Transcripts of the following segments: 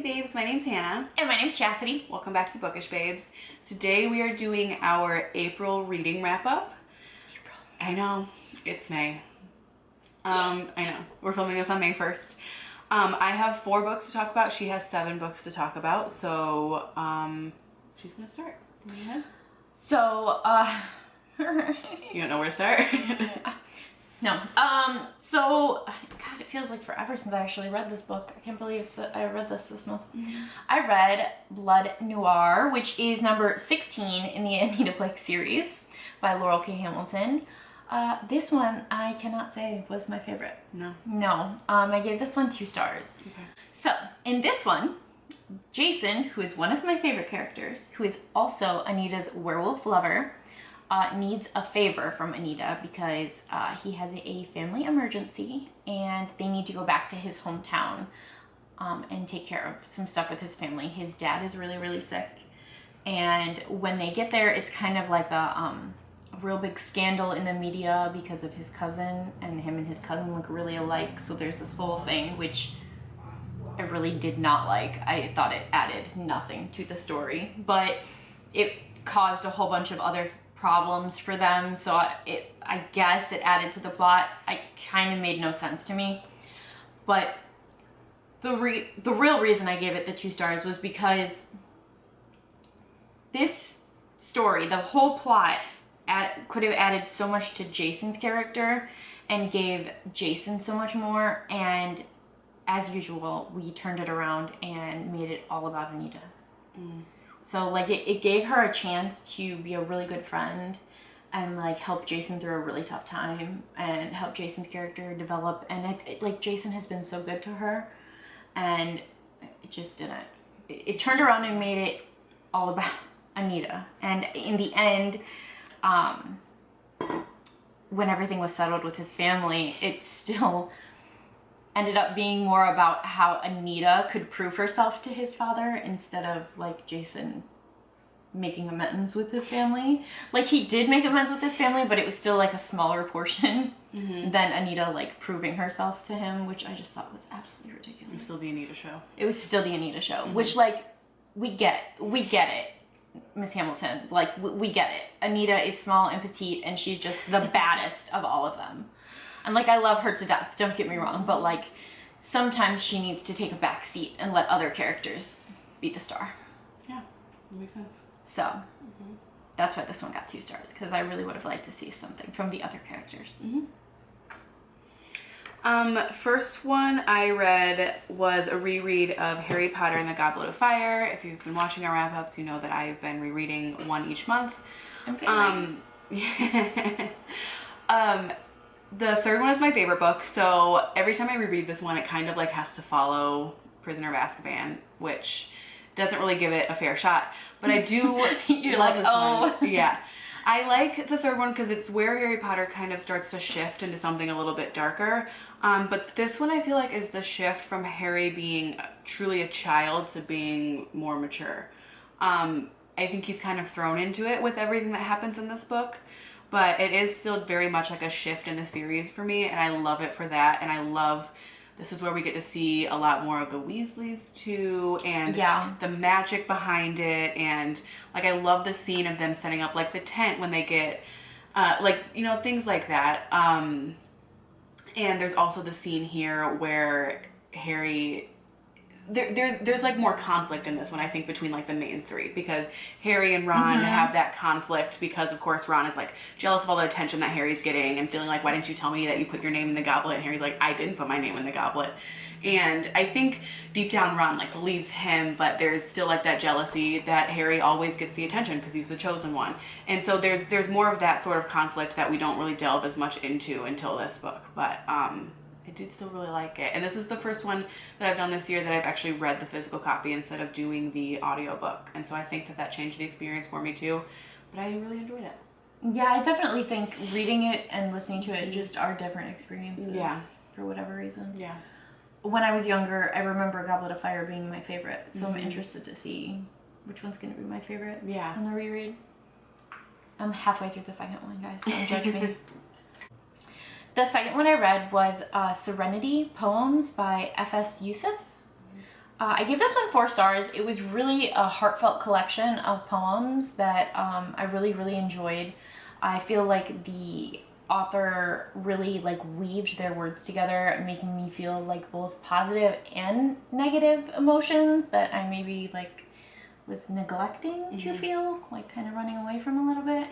Hey babes, my name's Hannah. And my name's Chasity. Welcome back to Bookish Babes. Today we are doing our April reading wrap up. I know, it's May. I know, we're filming this on May 1st. I have 4 books to talk about. She has 7 books to talk about. So, she's gonna start. Go ahead. So, You don't know where to start? No. So, God, it feels like forever since I actually read this book. I can't believe that I read this month. Mm-hmm. I read Blood Noir, which is number 16 in the Anita Blake series by Laurel K. Hamilton. This one, I cannot say was my favorite. No. No. I gave this one 2 stars. Okay. So, in this one, Jason, who is one of my favorite characters, who is also Anita's werewolf lover, needs a favor from Anita because he has a family emergency and they need to go back to his hometown and take care of some stuff with his family. His dad is really, really sick. And when they get there, it's kind of like a real big scandal in the media because of his cousin, and him and his cousin look really alike. So there's this whole thing, which I really did not like. I thought it added nothing to the story, but it caused a whole bunch of other problems for them, so I guess it added to the plot. It kind of made no sense to me, but the real reason I gave it the 2 stars was because this story, the whole plot, could have added so much to Jason's character and gave Jason so much more, and as usual we turned it around and made it all about Anita. So like it gave her a chance to be a really good friend and like help Jason through a really tough time and help Jason's character develop, and like Jason has been so good to her, and it just didn't. It turned around and made it all about Anita, and in the end, when everything was settled with his family, it still ended up being more about how Anita could prove herself to his father instead of like Jason making amends with his family. Like he did make amends with his family, but it was still like a smaller portion than Anita like proving herself to him, which I just thought was absolutely ridiculous. It was still the Anita show. It was still the Anita show, which like we get it, Miss Hamilton. Like we get it. Anita is small and petite, and she's just the baddest of all of them. And like I love her to death, don't get me wrong, but like sometimes she needs to take a back seat and let other characters be the star. Yeah, that makes sense. So that's why this one got 2 stars, because I really would have liked to see something from the other characters. First one I read was a reread of Harry Potter and the Goblet of Fire. If you've been watching our wrap-ups, you know that I've been rereading one each month. The third one is my favorite book, so every time I reread this one, it kind of like has to follow Prisoner of Azkaban, which doesn't really give it a fair shot, but I do You're like, this oh. one. Yeah. I like the third one because it's where Harry Potter kind of starts to shift into something a little bit darker, but this one I feel like is the shift from Harry being truly a child to being more mature. I think he's kind of thrown into it with everything that happens in this book, but it is still very much like a shift in the series for me, and I love it for that. And I love, this is where we get to see a lot more of the Weasleys too, and the magic behind it, and like I love the scene of them setting up like the tent when they get like, you know, things like that. And there's also the scene here where Harry, there's like more conflict in this one, I think, between like the main 3, because Harry and Ron have that conflict because of course Ron is like jealous of all the attention that Harry's getting and feeling like, why didn't you tell me that you put your name in the goblet? And Harry's like, I didn't put my name in the goblet. And I think deep down Ron like believes him, but there's still like that jealousy that Harry always gets the attention because he's the chosen one. And so there's more of that sort of conflict that we don't really delve as much into until this book, but I did still really like it. And this is the first one that I've done this year that I've actually read the physical copy instead of doing the audiobook. And so I think that that changed the experience for me too, but I really enjoyed it. Yeah, I definitely think reading it and listening to it just are different experiences. Yeah. For whatever reason. Yeah. When I was younger, I remember Goblet of Fire being my favorite, so I'm interested to see which one's going to be my favorite on the reread. I'm halfway through the second one, guys, don't judge me. The second one I read was Serenity Poems by F.S. Yusuf. I gave this one 4 stars. It was really a heartfelt collection of poems that I really, really enjoyed. I feel like the author really like weaved their words together, making me feel like both positive and negative emotions that I maybe like was neglecting to feel, like kind of running away from a little bit.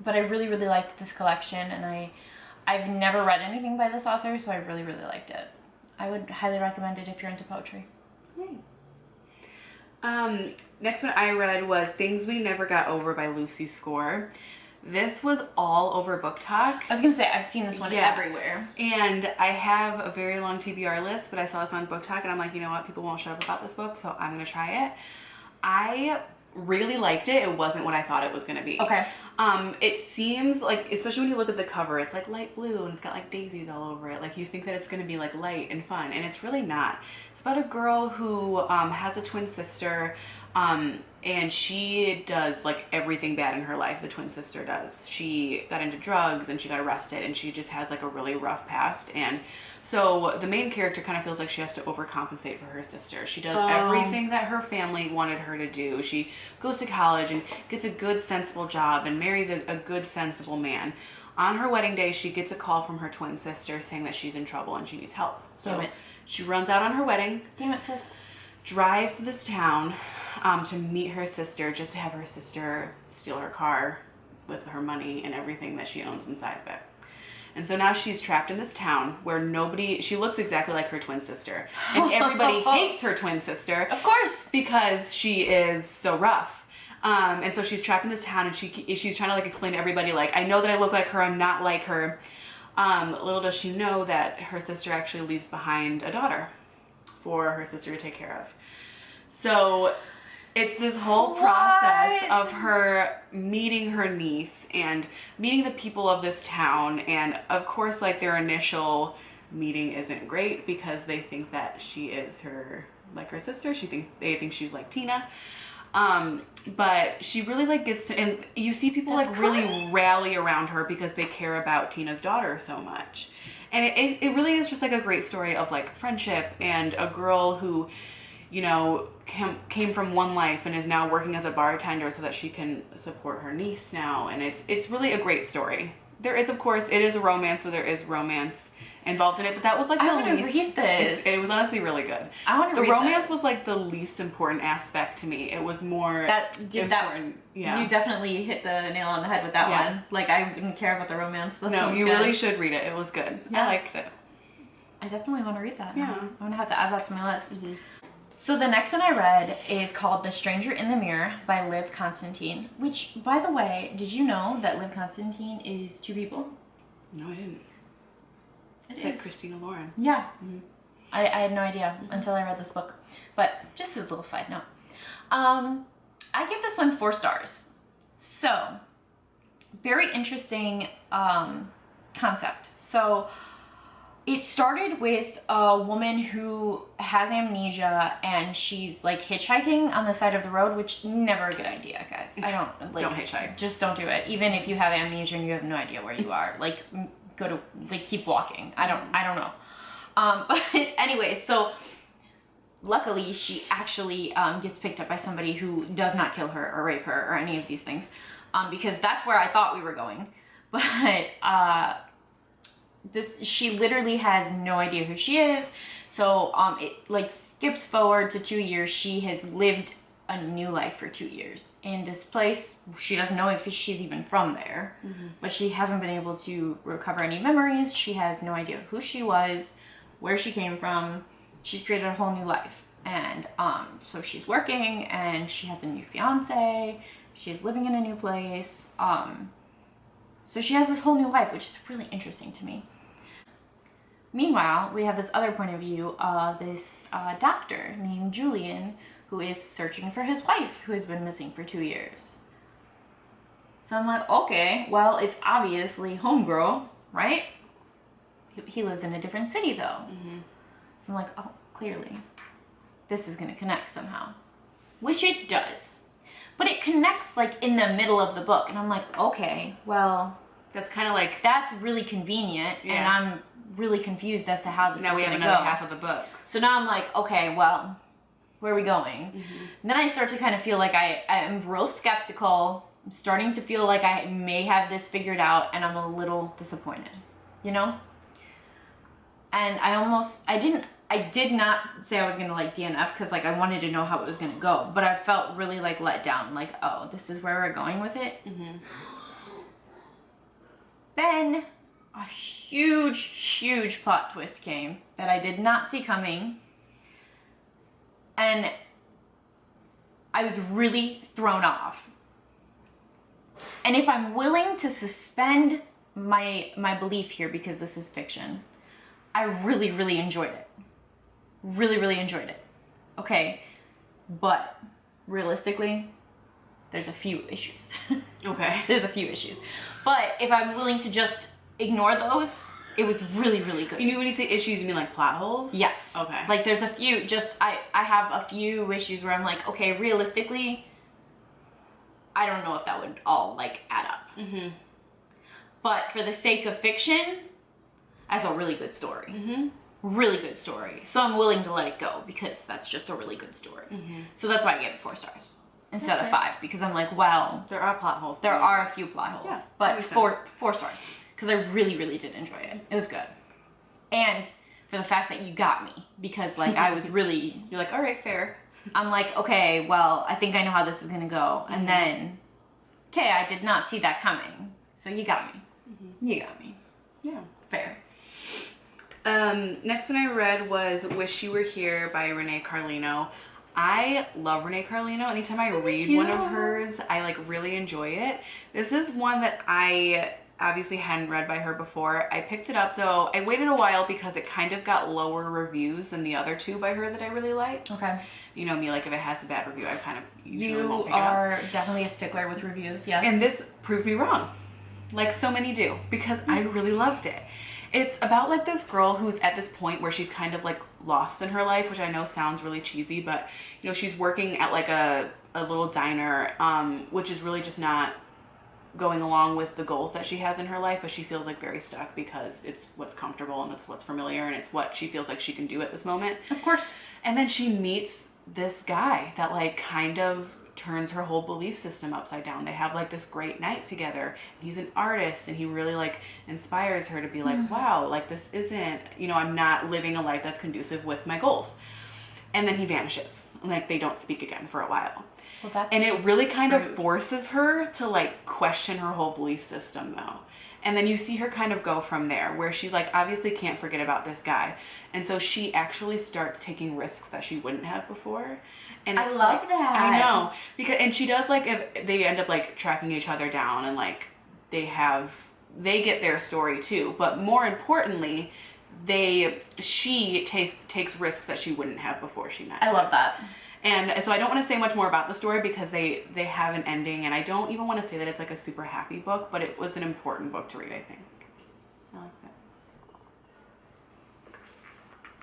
But I really, really liked this collection, and I've never read anything by this author, so I really, really liked it. I would highly recommend it if you're into poetry. Yay. Next one I read was Things We Never Got Over by Lucy Score. This was all over Book Talk. I was gonna say, I've seen this one everywhere. And I have a very long TBR list, but I saw this on Book Talk and I'm like, you know what, people won't shut up about this book, so I'm gonna try it. I really liked it. It wasn't what I thought it was gonna be. Okay. It seems like, especially when you look at the cover, it's like light blue and it's got like daisies all over it. Like you think that it's gonna be like light and fun, and it's really not. It's about a girl who has a twin sister, and she does like everything bad in her life. The twin sister does. She got into drugs and she got arrested, and she just has like a really rough past. And so the main character kind of feels like she has to overcompensate for her sister. She does everything that her family wanted her to do. She goes to college and gets a good, sensible job and marries a good, sensible man. On her wedding day, she gets a call from her twin sister saying that she's in trouble and she needs help. So she runs out on her wedding. Damn it, sis. Drives to this town to meet her sister, just to have her sister steal her car with her money and everything that she owns inside of it. And so now she's trapped in this town where she looks exactly like her twin sister. And everybody hates her twin sister. Of course. Because she is so rough. And so she's trapped in this town, and she's trying to like explain to everybody, like, I know that I look like her, I'm not like her. Little does she know that her sister actually leaves behind a daughter for her sister to take care of. So it's this whole process of her meeting her niece and meeting the people of this town. And of course, like, their initial meeting isn't great because they think that she is her sister. They think she's like Tina. But she really like gets to, and you see people like really rally around her because they care about Tina's daughter so much. And it really is just like a great story of like friendship, and a girl who, you know, came from one life and is now working as a bartender so that she can support her niece now. And it's really a great story. There is, of course, it is a romance, so there is romance involved in it, but that was like I want to read this. It was honestly really good. I want to read the romance this. Was like the least important aspect to me. It was more important. Yeah, you definitely hit the nail on the head with that one. Like, I didn't care about the romance. No, you really should read it. It was good. Yeah. I liked it. I definitely want to read that. Yeah, I'm gonna have to add that to my list. So the next one I read is called The Stranger in the Mirror by Liv Constantine, which, by the way, did you know that Liv Constantine is 2 people? No, I didn't. It's like Christina Lauren. Yeah. I had no idea until I read this book. But just as a little side note. I give this one 4 stars. So, very interesting concept. So, it started with a woman who has amnesia, and she's like hitchhiking on the side of the road, which never a good idea, guys. I don't like. Don't hitchhike. Just don't do it. Even if you have amnesia and you have no idea where you are, like, go to, like, keep walking. I don't know. But anyway, so luckily she actually gets picked up by somebody who does not kill her or rape her or any of these things, because that's where I thought we were going. But she literally has no idea who she is. So it like skips forward to 2 years. She has lived a new life for 2 years in this place. She doesn't know if she's even from there, but she hasn't been able to recover any memories. She has no idea who she was, where she came from. She's created a whole new life. And so she's working, and she has a new fiance. She's living in a new place. So she has this whole new life, which is really interesting to me. Meanwhile, we have this other point of view of this doctor named Julian, who is searching for his wife, who has been missing for 2 years. So I'm like, okay, well, it's obviously homegirl, right? He lives in a different city, though. So I'm like, oh, clearly, this is going to connect somehow. Which it does. But it connects, like, in the middle of the book. And I'm like, okay, well, that's kind of like... that's really convenient. Yeah. And I'm really confused as to how this is going to go. Now we have another half of the book. So now I'm like, okay, well, Where are we going? And then I start to kind of feel like I am real skeptical. I'm starting to feel like I may have this figured out, and I'm a little disappointed, you know? And I did not say I was gonna like DNF because like I wanted to know how it was gonna go, but I felt really like let down, like, oh, this is where we're going with it. Then a huge plot twist came that I did not see coming, and I was really thrown off. And if I'm willing to suspend my belief here because this is fiction, I really enjoyed it. Really enjoyed it. Okay, but realistically, there's a few issues. Okay. There's a few issues. But if I'm willing to just ignore those, it was really good. You mean when you say issues, you mean like plot holes? Yes. Okay. Like there's a few, just, I have a few issues where I'm like, okay, realistically, I don't know if that would all like add up. But for the sake of fiction, that's a really good story. Really good story. So I'm willing to let it go because that's just a really good story. So that's why I gave it 4 stars instead of 5, because I'm like, well, there are plot holes. There are a few plot holes, yeah, but 4 stars because I really did enjoy it. It was good. And for the fact that you got me, because like I was really, you're like, all right, fair. I'm like, okay, well, I think I know how this is gonna go. And then, okay, I did not see that coming. So you got me. You got me. Yeah. Fair. Next one I read was Wish You Were Here by Renee Carlino. I love Renee Carlino. Anytime I read one of hers, I like really enjoy it. This is one that I obviously hadn't read by her before. I picked it up though. I waited a while because it kind of got lower reviews than the other 2 by her that I really liked. Okay. You know me, like if it has a bad review, I kind of usually You won't pick it up. are definitely a stickler with reviews, yes. And this proved me wrong, like so many do, because I really loved it. It's about like this girl who's at this point where she's kind of like lost in her life, which I know sounds really cheesy, but you know, she's working at like a little diner, which is really just not going along with the goals that she has in her life, but she feels like very stuck because it's what's comfortable and it's what's familiar and it's what she feels like she can do at this moment. Of course. And then she meets this guy that like kind of turns her whole belief system upside down. They have like this great night together. He's an artist and he really like inspires her to be like, wow, like this isn't, you know, I'm not living a life that's conducive with my goals. And then he vanishes. Like they don't speak again for a while. Well, that's and it really kind rude. of forces her to like question her whole belief system though. And then you see her kind of go from there where she like obviously can't forget about this guy. And so she actually starts taking risks that she wouldn't have before. And I love like, that. I know. Because and she does like if they end up like tracking each other down and like they get their story too. But more importantly, she takes risks that she wouldn't have before she met I him. love that. And so I don't want to say much more about the story because they have an ending, and I don't even want to say that it's like a super happy book, but it was an important book to read, I think. I like that.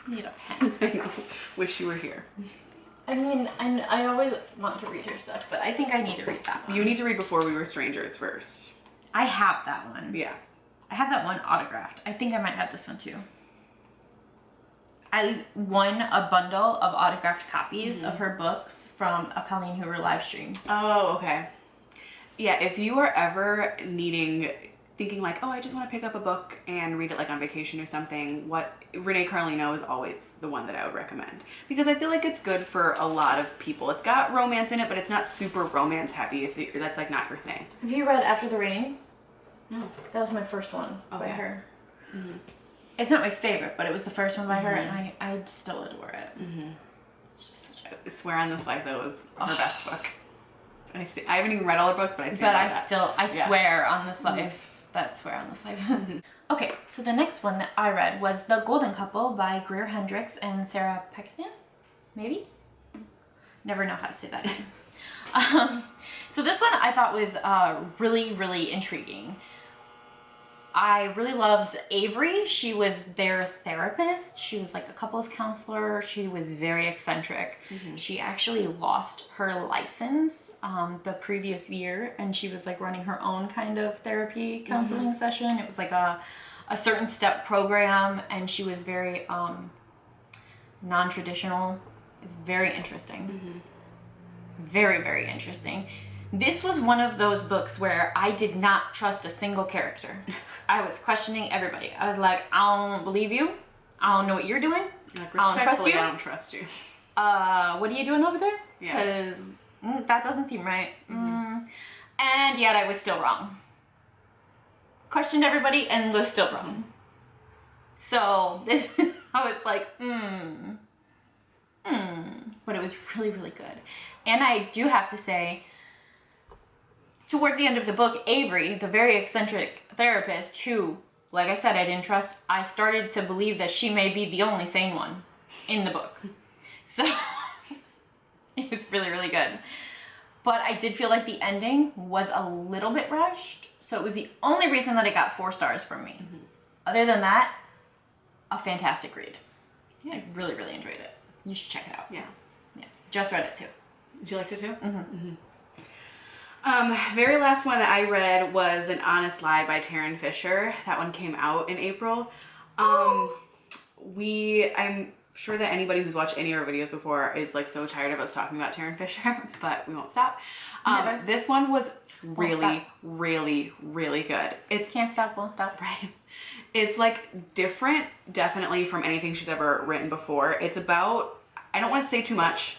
Need a pen. I know. Wish you were here. I mean, I always want to read her stuff, but I think I need to read that one. You need to read Before We Were Strangers first. I have that one. Yeah. I have that one autographed. I think I might have this one too. I won a bundle of autographed copies of her books from a Colleen Hoover live stream. Oh, okay. Yeah, if you are ever thinking like, oh, I just want to pick up a book and read it like on vacation or something, Renee Carlino is always the one that I would recommend. Because I feel like it's good for a lot of people. It's got romance in it, but it's not super romance heavy if that's like not your thing. Have you read After the Rain? No. That was my first one by her. Mm-hmm. It's not my favorite, but it was the first one by her, and I still adore it. It's just such I swear on this life that was her best book. I haven't even read all her books, but I swear on this life. That swear on this life. Okay, so the next one that I read was The Golden Couple by Greer Hendricks and Sarah Peckman. Maybe? Never know how to say that name. So this one I thought was really intriguing. I really loved Avery. She was their therapist. She was like a couples counselor. She was very eccentric. She actually lost her license the previous year, and she was like running her own kind of therapy counseling session. It was like a certain step program, and she was very non-traditional is very interesting. Very, very interesting. This was one of those books where I did not trust a single character. I was questioning everybody. I was like, I don't believe you. I don't know what you're doing. Like, I don't trust you. I don't trust you. What are you doing over there? Yeah. Because that doesn't seem right. And yet I was still wrong. Questioned everybody and was still wrong. So this, I was like, but it was really, really good. And I do have to say, towards the end of the book, Avery, the very eccentric therapist who, like I said, I didn't trust, I started to believe that she may be the only sane one in the book. So it was really, really good. But I did feel like the ending was a little bit rushed. So it was the only reason that it got 4 stars from me. Other than that, a fantastic read. Yeah. I really, really enjoyed it. You should check it out. Yeah. Yeah. Just read it too. Did you like it too? Very last one that I read was An Honest Lie by Taryn Fisher. That one came out in April. I'm sure that anybody who's watched any of our videos before is like so tired of us talking about Taryn Fisher, but we won't stop. This one was really, really, really good. It's Can't Stop, Won't Stop. Right. It's like different, definitely, from anything she's ever written before. It's about, I don't want to say too much.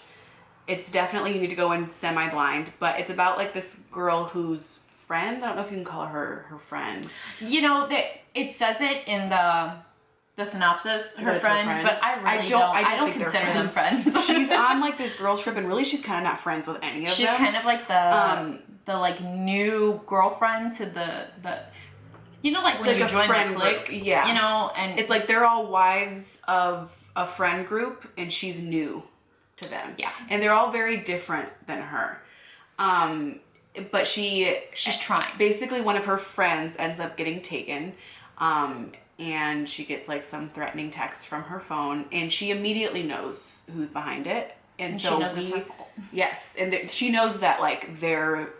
It's definitely, you need to go in semi-blind, but it's about like this girl whose friend, I don't know if you can call her friend. You know, it says it in the synopsis, her friend, but I don't consider them friends. She's on like this girl trip, and really she's kind of not friends with any of them. She's kind of like the like new girlfriend to the you know, like when like you join the clique, group. Yeah, you know, and it's like they're all wives of a friend group, and she's new to them. Yeah, and they're all very different than her. But she's trying. Basically, one of her friends ends up getting taken. And she gets like some threatening text from her phone, and she immediately knows who's behind it. And so she knows it's her fault. Yes, and she knows that like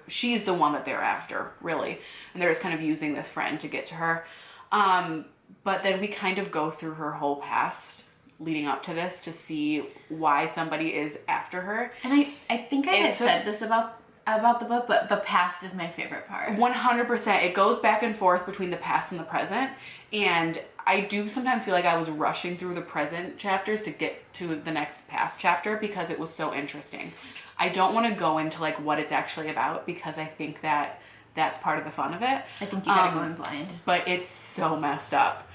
she's the one that they're after, really, and they're just kind of using this friend to get to her. But then we kind of go through her whole past leading up to this to see why somebody is after her. And I think I had said this about the book, but the past is my favorite part. 100%. It goes back and forth between the past and the present, and I do sometimes feel like I was rushing through the present chapters to get to the next past chapter because it was so interesting. I don't want to go into like what it's actually about because I think that that's part of the fun of it. I think you gotta go in blind. But it's so messed up.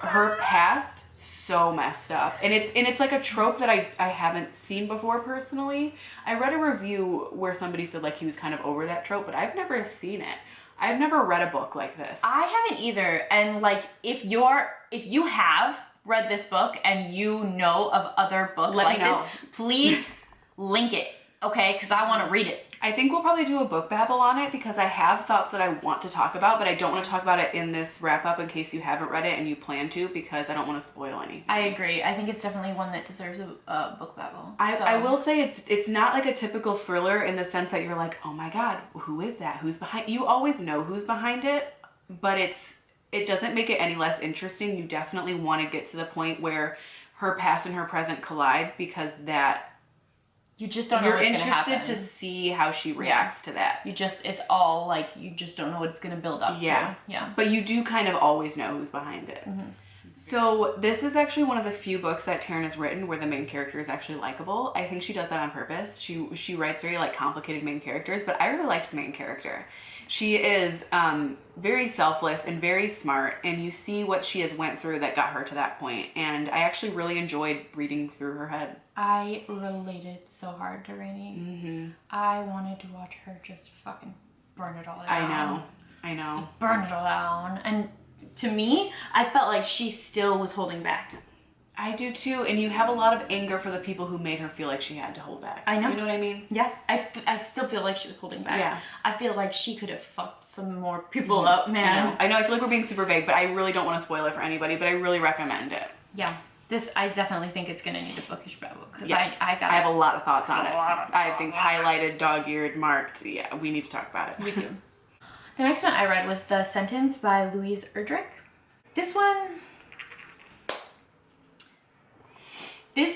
Her past, so messed up, and it's like a trope that I haven't seen before personally. I read a review where somebody said like he was kind of over that trope, but I've never seen it. I've never read a book like this. I haven't either. And like if you have read this book and you know of other books like this, please link it, okay? Because I want to read it. I think we'll probably do a book babble on it because I have thoughts that I want to talk about, but I don't want to talk about it in this wrap up in case you haven't read it and you plan to, because I don't want to spoil anything. I agree. I think it's definitely one that deserves a book babble. I will say it's not like a typical thriller in the sense that you're like, oh my god, who is that? Who's behind? You always know who's behind it, but it doesn't make it any less interesting. You definitely want to get to the point where her past and her present collide, because that you just don't know what's gonna happen. You're interested to see how she reacts to that. It's all like, you just don't know what it's gonna build up to. Yeah. But you do kind of always know who's behind it. So this is actually one of the few books that Taryn has written where the main character is actually likable. I think she does that on purpose. She writes very like complicated main characters, but I really liked the main character. She is very selfless and very smart, and you see what she has went through that got her to that point. And I actually really enjoyed reading through her head. I related so hard to Rainy. I wanted to watch her just fucking burn it all down. I know. Just burn it all down. And to me, I felt like she still was holding back. I do too, and you have a lot of anger for the people who made her feel like she had to hold back. I know. You know what I mean? Yeah, I still feel like she was holding back. Yeah. I feel like she could have fucked some more people up, man. I know. I feel like we're being super vague, but I really don't want to spoil it for anybody, but I really recommend it. Yeah. I definitely think it's going to need a Bookish Babes, because yes. I have a lot of thoughts on it. I have things highlighted, dog-eared, marked. Yeah, we need to talk about it. Me too. The next one I read was The Sentence by Louise Erdrich. This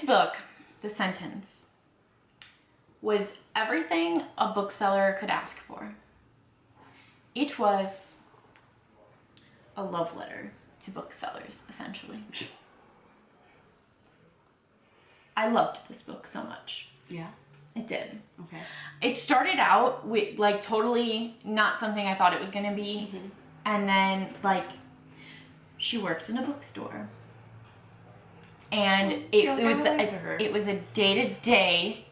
book, The Sentence, was everything a bookseller could ask for. It was a love letter to booksellers, essentially. I loved this book so much. Yeah. It did. Okay. It started out with like totally not something I thought it was gonna be. Mm-hmm. And then like she works in a bookstore. And it was a day-to-day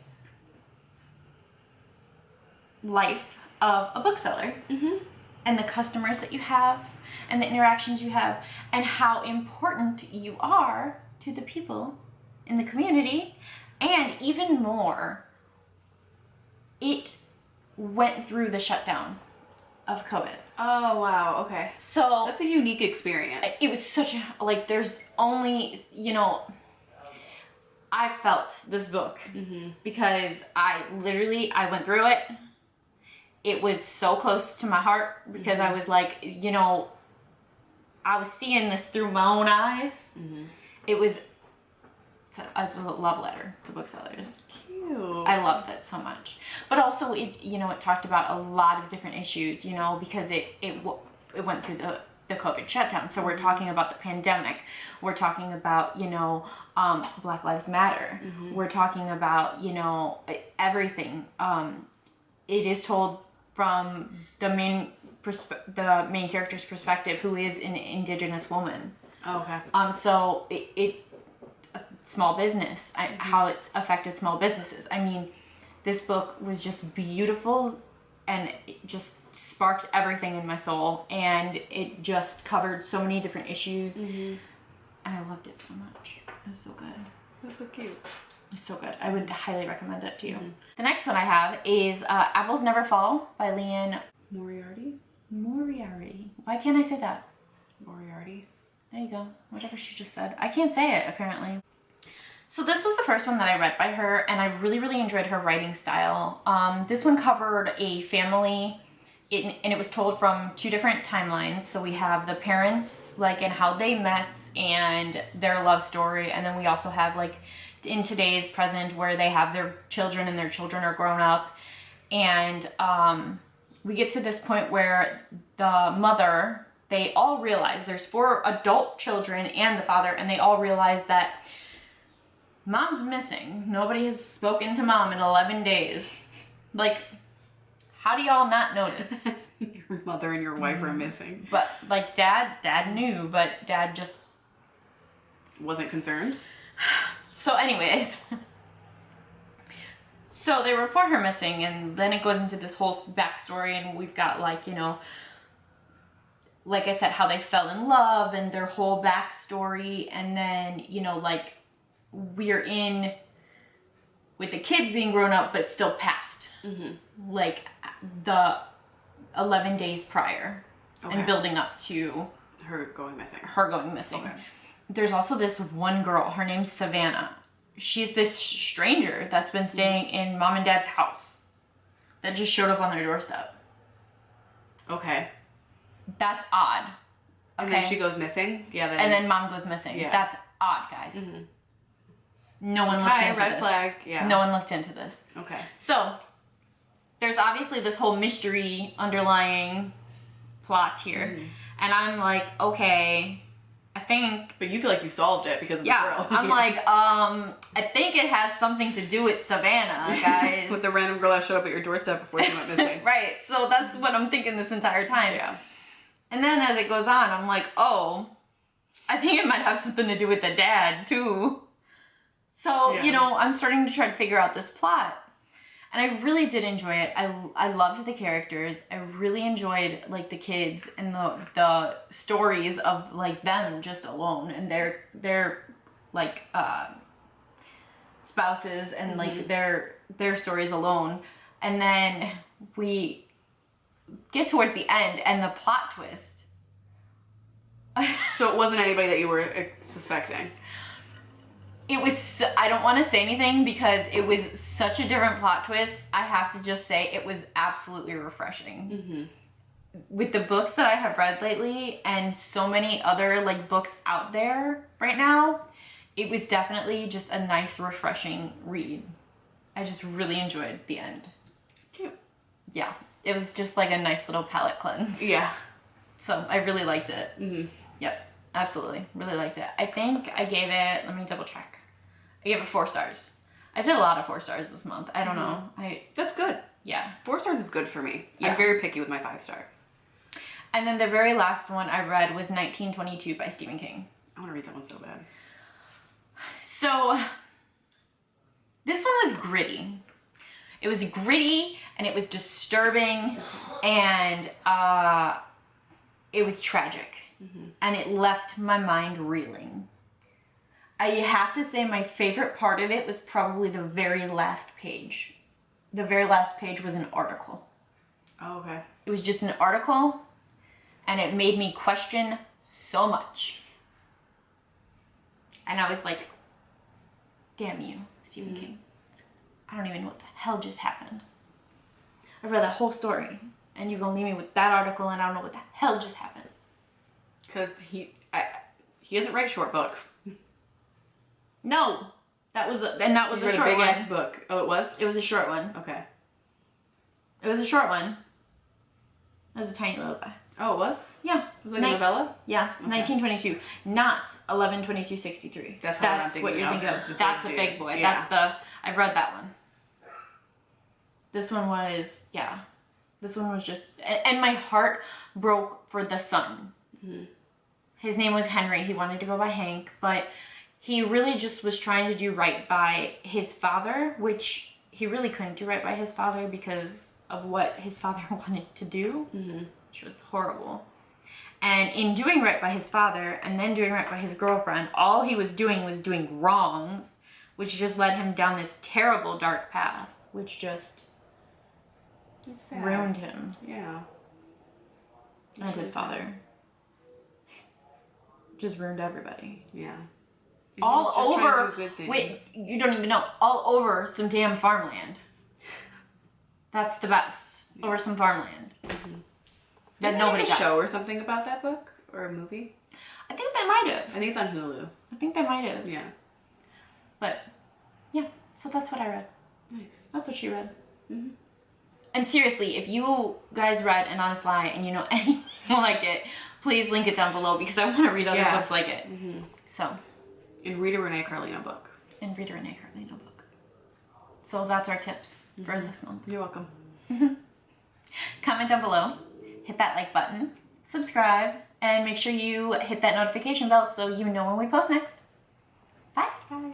life of a bookseller. Mm-hmm. And the customers that you have and the interactions you have and how important you are to the people in the community. And even more, it went through the shutdown of COVID. Oh, wow. Okay. So that's a unique experience. It was such a, like, there's only, you know, I felt this book because I went through it. It was so close to my heart because I was like, you know, I was seeing this through my own eyes. It was a love letter to booksellers. Cute. I loved it so much. But also, it, you know, it talked about a lot of different issues, you know, because it went through the COVID shutdown. So we're talking about the pandemic. We're talking about, you know, Black Lives Matter. We're talking about, you know, everything. It is told from the main character's perspective, who is an Indigenous woman. Oh, okay. So small business, how it's affected small businesses. I mean, this book was just beautiful and it just sparked everything in my soul, and it just covered so many different issues, and I loved it so much. It was so good. That's so cute. It's so good. I would highly recommend it to you. The next one I have is Apples Never Fall by Leanne Moriarty? Moriarty. Why can't I say that? Moriarty. There you go. Whatever she just said. I can't say it, apparently. So this was the first one that I read by her, and I really, really enjoyed her writing style. This one covered a family, and it was told from two different timelines. So we have the parents, like, and how they met and their love story, and then we also have, like, in today's present where they have their children and their children are grown up. And we get to this point where the mother, they all realize, there's 4 adult children and the father, and they all realize that Mom's missing. Nobody has spoken to Mom in 11 days. Like, how do y'all not notice? Your mother and your wife are missing. But, like, Dad knew, but Dad just wasn't concerned. So anyways, so they report her missing, and then it goes into this whole backstory, and we've got, like, you know, like I said, how they fell in love and their whole backstory, and then, you know, like, we're in with the kids being grown up but still past, like the 11 days prior, and building up to her going missing. Okay. There's also this one girl, her name's Savannah. She's this stranger that's been staying in Mom and Dad's house that just showed up on their doorstep. Okay. That's odd. And then she goes missing? Yeah. And then Mom goes missing. Yeah. That's odd, guys. No one looked into red this. Flag. Yeah. No one looked into this. Okay. So, there's obviously this whole mystery underlying plot here. And I'm like, okay, I think... But you feel like you solved it because of the girl. I'm like, I think it has something to do with Savannah, guys. With the random girl that showed up at your doorstep before she went missing. Right. So that's what I'm thinking this entire time. Yeah. And then as it goes on, I'm like, oh, I think it might have something to do with the dad, too. So, you know, I'm starting to try to figure out this plot. And I really did enjoy it. I loved the characters. I really enjoyed, like, the kids and the stories of, like, them just alone and their like spouses and like their stories alone. And then we get towards the end and the plot twist. So it wasn't anybody that you were suspecting. It was, I don't want to say anything because it was such a different plot twist. I have to just say it was absolutely refreshing. With the books that I have read lately and so many other, like, books out there right now, it was definitely just a nice, refreshing read. I just really enjoyed the end. Cute. Yeah, it was just like a nice little palate cleanse. Yeah. So I really liked it. Mm-hmm. Yep, absolutely, really liked it. I think I gave it, let me double check. I gave it 4 stars. I did a lot of 4 stars this month. I don't know. That's good. Yeah. 4 stars is good for me. Yeah. I'm very picky with my 5 stars. And then the very last one I read was 1922 by Stephen King. I want to read that one so bad. So this one was gritty. It was gritty and it was disturbing and it was tragic. And it left my mind reeling. I have to say my favorite part of it was probably the very last page. The very last page was an article. Oh, okay. It was just an article and it made me question so much. And I was like, damn you, Stephen King. I don't even know what the hell just happened. I read that whole story and you're gonna leave me with that article and I don't know what the hell just happened. Because he doesn't write short books. No, that was a short big one. ass book. Oh, it was? It was a short one. Okay. It was a short one. It was a tiny little guy. Oh, it was? Yeah. It was like a novella? Yeah, okay. 1922, not 11/22/63. That's what you're thinking of. That's a big boy. Yeah. I've read that one. This one was, yeah. This one was just, and my heart broke for the son. Mm-hmm. His name was Henry. He wanted to go by Hank, but he really just was trying to do right by his father, which he really couldn't do right by his father because of what his father wanted to do, which was horrible. And in doing right by his father and then doing right by his girlfriend, all he was doing wrongs, which just led him down this terrible dark path, which just ruined him. Yeah. And his father. Just ruined everybody. Yeah. All over, wait, you don't even know, all over some damn farmland. That's the best, over some farmland. That nobody got. A show or something about that book? Or a movie? I think they might have. I think it's on Hulu. I think they might have. Yeah. But, yeah, so that's what I read. Nice. That's what she read. And seriously, if you guys read An Honest Lie and you know anything like it, please link it down below because I want to read other books like it. So. And read a Renee Carlino book. And read a Renee Carlino book. So that's our tips for this month. You're welcome. Comment down below, hit that like button, subscribe, and make sure you hit that notification bell so you know when we post next. Bye. Bye.